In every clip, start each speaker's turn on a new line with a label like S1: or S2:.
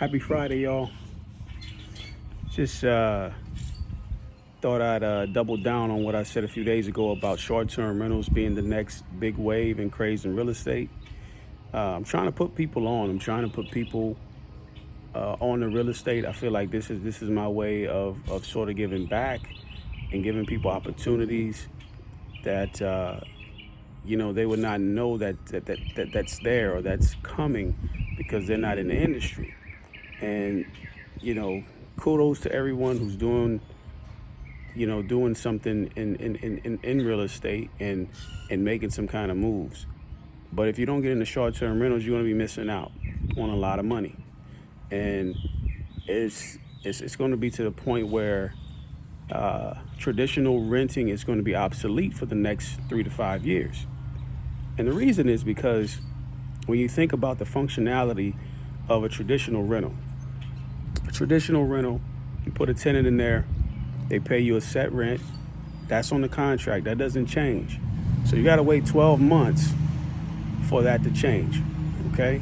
S1: Happy Friday, y'all. Just thought I'd double down on what I said a few days ago about short-term rentals being the next big wave and craze in real estate. I'm trying to put people on. I'm trying to put people on the real estate. I feel like this is my way of sort of giving back and giving people opportunities that they would not know that's there or that's coming because they're not in the industry. And kudos to everyone who's doing something in real estate and making some kind of moves. But if you don't get into short-term rentals, you're going to be missing out on a lot of money. And it's going to be to the point where traditional renting is going to be obsolete for the next 3 to 5 years. And the reason is because when you think about the functionality of a traditional rental, you put a tenant in there, they pay you a set rent, that's on the contract, that doesn't change. So you gotta wait 12 months for that to change, okay?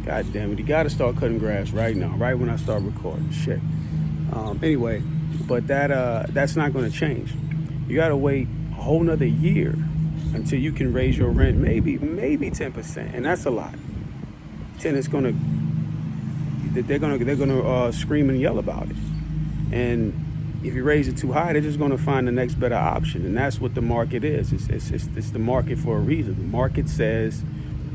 S1: God damn it, you gotta start cutting grass right now, right when I start recording, shit. Anyway, but that's not gonna change. You gotta wait a whole nother year until you can raise your rent, maybe 10%, and that's a lot. Tenants they're gonna scream and yell about it. And if you raise it too high, they're just gonna find the next better option. And that's what the market is. It's the market for a reason. The market says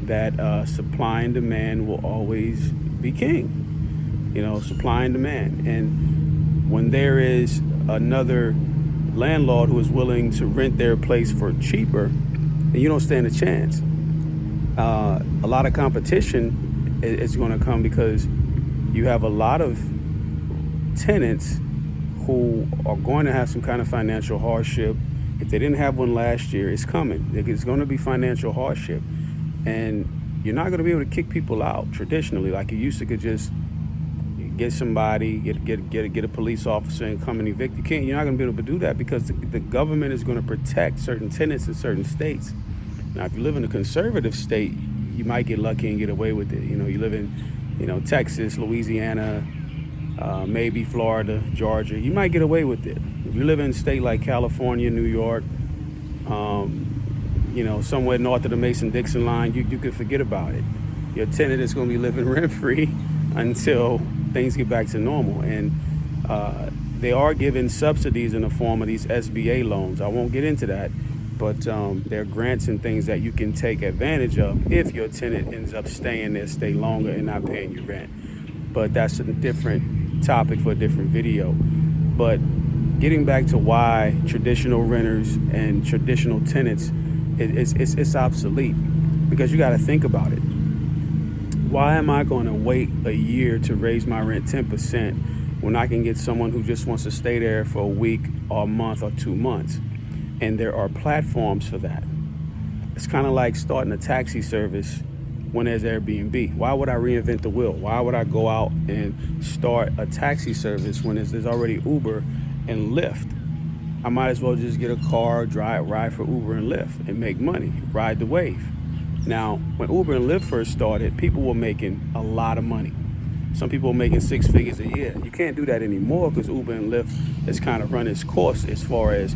S1: that supply and demand will always be king. Supply and demand. And when there is another landlord who is willing to rent their place for cheaper, then you don't stand a chance. A lot of competition is going to come because you have a lot of tenants who are going to have some kind of financial hardship. If they didn't have one last year, it's coming. It's going to be financial hardship. And you're not going to be able to kick people out traditionally like you used to. Could just get somebody, get a police officer and come and evict. You're not going to be able to do that because the government is going to protect certain tenants in certain states. Now, if you live in a conservative state, you might get lucky and get away with it. You live in Texas, Louisiana, maybe Florida, Georgia, you might get away with it. If you live in a state like California, New York, somewhere north of the Mason-Dixon line, you could forget about it. Your tenant is going to be living rent-free until things get back to normal. And they are giving subsidies in the form of these SBA loans. I won't get into that, but there are grants and things that you can take advantage of if your tenant ends up staying there, stay longer and not paying you rent. But that's a different topic for a different video. But getting back to why traditional renters and traditional tenants, it's obsolete, because you got to think about it. Why am I going to wait a year to raise my rent 10% when I can get someone who just wants to stay there for a week or a month or 2 months? And there are platforms for that. It's kind of like starting a taxi service when there's Airbnb. Why would I reinvent the wheel? Why would I go out and start a taxi service when there's already Uber and Lyft? I might as well just get a car, ride for Uber and Lyft and make money, ride the wave. Now, when Uber and Lyft first started, people were making a lot of money. Some people were making 6 figures a year. You can't do that anymore because Uber and Lyft has kind of run its course as far as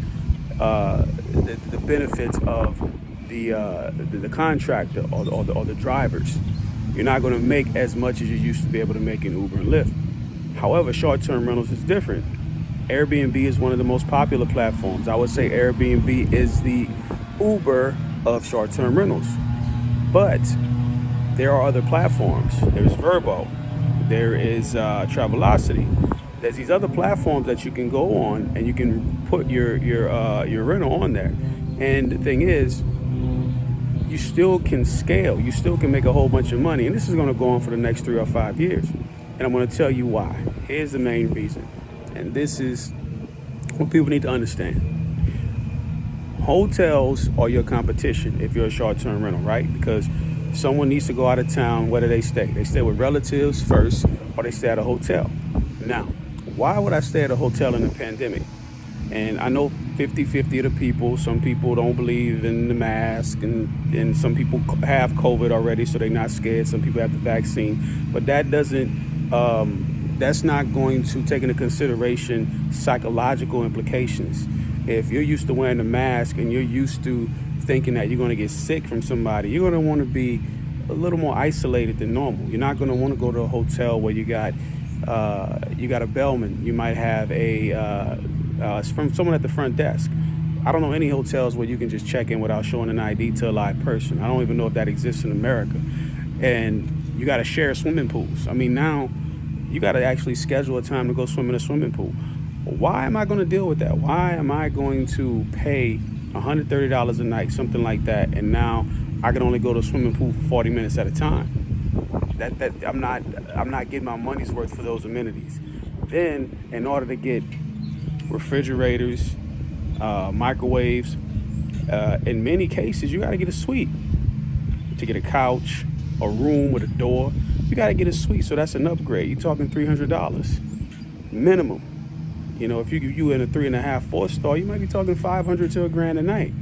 S1: the benefits of the contractor or the drivers. You're not going to make as much as you used to be able to make in Uber and Lyft. However, short-term rentals is different. Airbnb is one of the most popular platforms. I would say Airbnb is the Uber of short-term rentals. But there are other platforms. There's Vrbo. There is Travelocity. There's these other platforms that you can go on and you can put your rental on there. And the thing is, you still can scale. You still can make a whole bunch of money. And this is going to go on for the next 3 or 5 years. And I'm going to tell you why. Here's the main reason. And this is what people need to understand. Hotels are your competition if you're a short-term rental, right? Because someone needs to go out of town. Where do they stay? They stay with relatives first, or they stay at a hotel. Now, why would I stay at a hotel in the pandemic? And I know 50-50 of the people. Some people don't believe in the mask, and some people have COVID already, so they're not scared. Some people have the vaccine. But that doesn't That's not going to take into consideration psychological implications. If you're used to wearing a mask and you're used to thinking that you're going to get sick from somebody, you're going to want to be a little more isolated than normal. You're not going to want to go to a hotel where you got a bellman. You might have from someone at the front desk. I don't know any hotels where you can just check in without showing an ID to a live person. I don't even know if that exists in America. And you got to share swimming pools. I mean, now you got to actually schedule a time to go swim in a swimming pool. Why am I going to deal with that? Why am I going to pay $130 a night, something like that, and now I can only go to a swimming pool for 40 minutes at a time? That I'm not getting my money's worth for those amenities. Then, in order to get refrigerators, microwaves, in many cases, you got to get a suite. To get a couch, a room with a door, you got to get a suite. So that's an upgrade. You're talking $300 minimum. You know, if you in a 3.5, 4-star, you might be talking $500 to $1,000 a night.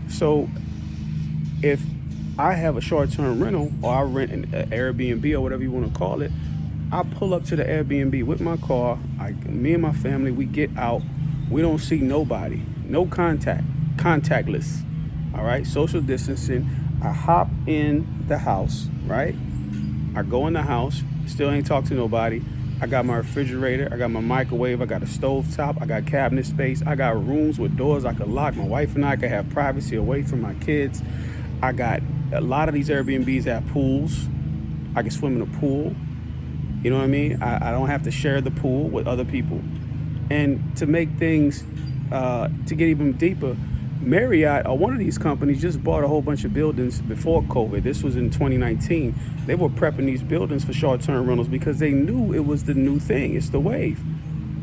S1: So if I have a short-term rental, or I rent an Airbnb or whatever you want to call it, I pull up to the Airbnb with my car. Me and my family, we get out. We don't see nobody. No contact. Contactless. All right? Social distancing. I hop in the house, right? I go in the house. Still ain't talk to nobody. I got my refrigerator. I got my microwave. I got a stove top. I got cabinet space. I got rooms with doors I could lock. My wife and I could have privacy away from my kids. I got a lot of these Airbnbs have pools. I can swim in a pool. You know what I mean? I don't have to share the pool with other people. And to make things, to get even deeper, Marriott, or one of these companies, just bought a whole bunch of buildings before COVID. This was in 2019. They were prepping these buildings for short-term rentals because they knew it was the new thing. It's the wave.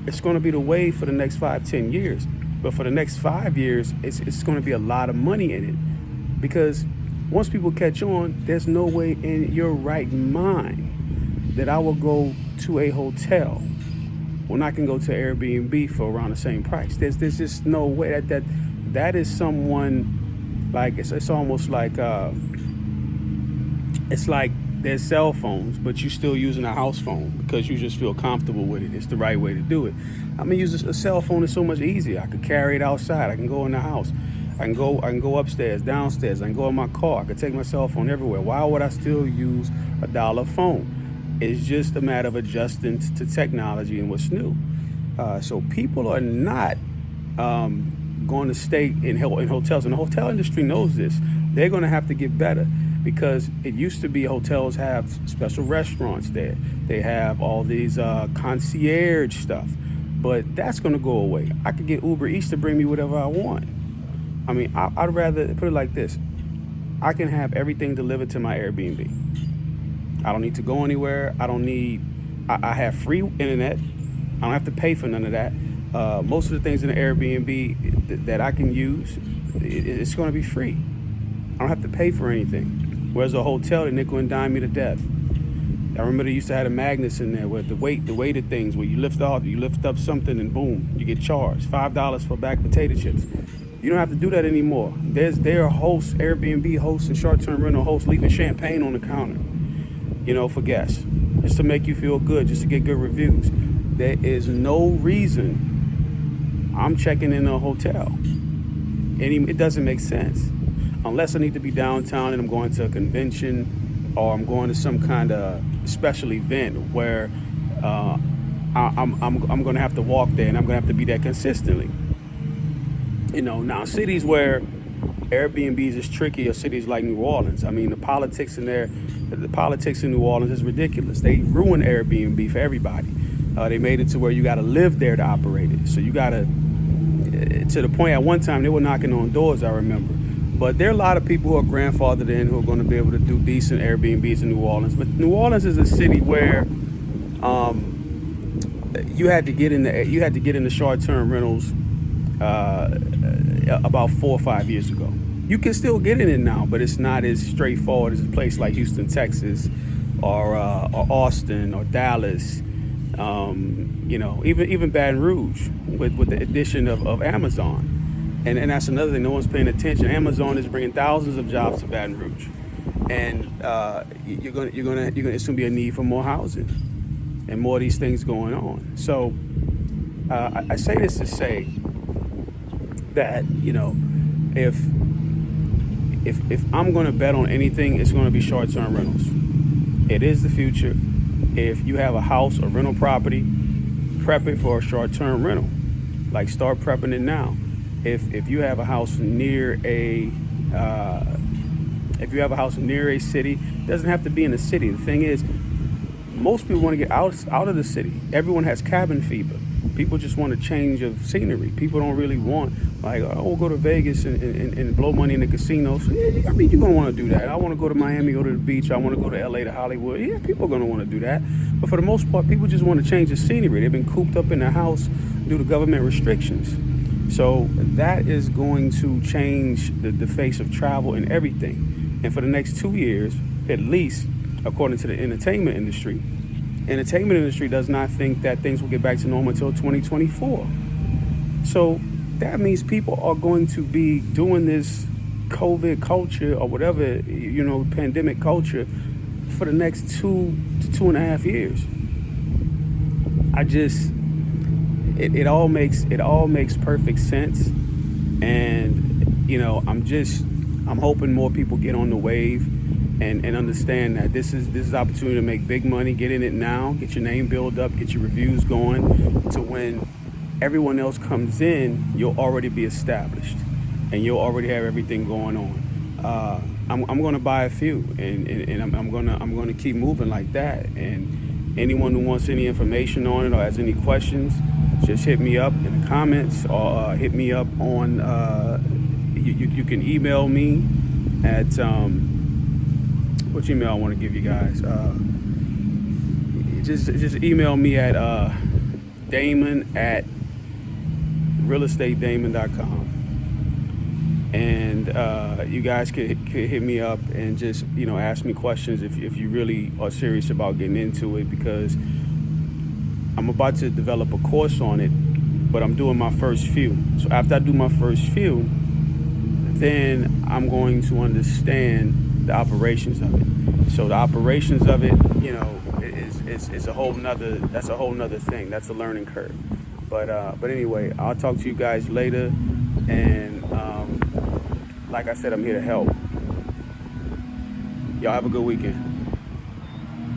S1: It's going to be the wave for the next 5-10 years. But for the next 5 years, it's going to be a lot of money in it. Because once people catch on, there's no way in your right mind that I will go to a hotel when I can go to Airbnb for around the same price. There's just no way that is someone, like it's almost like it's like there's cell phones, but you're still using a house phone because you just feel comfortable with it. It's the right way to do it. I mean, a cell phone is so much easier. I could carry it outside. I can go in the house. I can go upstairs, downstairs. I can go in my car. I can take my cell phone everywhere. Why would I still use a dollar phone? It's just a matter of adjusting to technology and what's new. So people are not going to stay in hotels, and the hotel industry knows this. They're going to have to get better because it used to be hotels have special restaurants there. They have all these concierge stuff, but that's going to go away. I could get Uber Eats to bring me whatever I want. I mean, I'd rather put it like this. I can have everything delivered to my Airbnb. I don't need to go anywhere. I have free internet. I don't have to pay for none of that. Most of the things in the Airbnb that I can use, it's going to be free. I don't have to pay for anything. Whereas a hotel, they nickel and dime me to death. I remember they used to have a magnets in there with the weighted things where you lift up something and boom, you get charged $5 for a bag of potato chips. You don't have to do that anymore. There are hosts, Airbnb hosts and short-term rental hosts leaving champagne on the counter, for guests, just to make you feel good, just to get good reviews. There is no reason I'm checking in a hotel. It doesn't make sense. Unless I need to be downtown and I'm going to a convention or I'm going to some kind of special event where I'm going to have to walk there and I'm going to have to be there consistently. Now cities where Airbnbs is tricky are cities like New Orleans. I mean, the politics in New Orleans is ridiculous. They ruined Airbnb for everybody. They made it to where you got to live there to operate it. So you got to the point at one time they were knocking on doors, I remember. But there are a lot of people who are grandfathered in who are going to be able to do decent Airbnbs in New Orleans. But New Orleans is a city where you had to get into short-term rentals about 4 or 5 years ago. You can still get in it now, but it's not as straightforward as a place like Houston, Texas, or Austin or Dallas. Even Baton Rouge with the addition of Amazon. And that's another thing, no one's paying attention. Amazon is bringing thousands of jobs to Baton Rouge. And it's gonna be a need for more housing. and more of these things going on. So I say this to say that, if I'm going to bet on anything, it's going to be short-term rentals. It is the future. If you have a house or rental property, prep it for a short-term rental. Like, start prepping it now. If you have a house near a city, it doesn't have to be in the city. The thing is, most people want to get out of the city. Everyone has cabin fever. People just want a change of scenery. People don't really want, like, I will go to Vegas and blow money in the casinos. Yeah, I mean, you're going to want to do that. I want to go to Miami, go to the beach. I want to go to LA, to Hollywood. Yeah, people are going to want to do that. But for the most part, people just want to change the scenery. They've been cooped up in their house due to government restrictions. So that is going to change the face of travel and everything. And for the next 2 years, at least, according to the entertainment industry does not think that things will get back to normal until 2024. So that means people are going to be doing this COVID culture or whatever, pandemic culture for the next 2 to 2.5 years. It all makes perfect sense. And, I'm hoping more people get on the wave and understand that this is opportunity to make big money. Get in it now, get your name built up, get your reviews going, to when everyone else comes in, you'll already be established and you'll already have everything going on. I'm going to buy a few, and I'm going to keep moving like that. And anyone who wants any information on it or has any questions, just hit me up in the comments, or hit me up on. You can email me at which email I want to give you guys. Just email me at Damon at realestateDamon.com. And you guys could hit me up and just ask me questions if you really are serious about getting into it, because I'm about to develop a course on it, but I'm doing my first few. So after I do my first few, then I'm going to understand the operations of it. So the operations of it, it's a whole nother thing. That's a learning curve. But anyway, I'll talk to you guys later. And like I said, I'm here to help. Y'all have a good weekend.